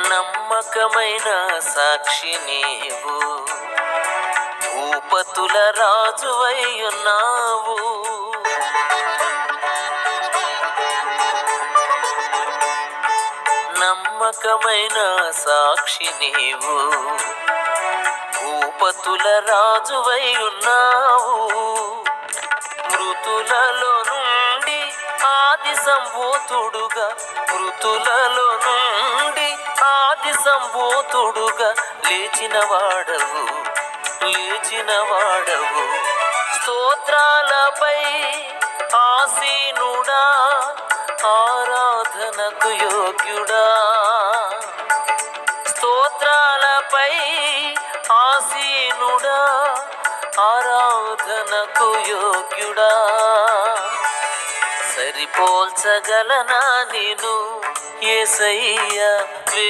నమ్మకమైన సాక్షి నీవు, భూపతుల రాజువై ఉన్నావు. నమ్మకమైన సాక్షి నీవు, భూపతుల రాజువై ఉన్నావు. మృతులలో నుండి ఆది సంభూతుడుగా, మృతులలో నుండి ఆది సంభూతుడుగా లేచిన వాడవు, లేచిన వాడవు. స్తోత్రాలపై ఆసీనుడా, ఆరాధనకు యోగ్యుడా. స్తోత్రాలపై ఆసీనుడా, ఆరాధనకు యోగ్యుడా. సరిపోల్చగలనా నేను యేసయ్యా?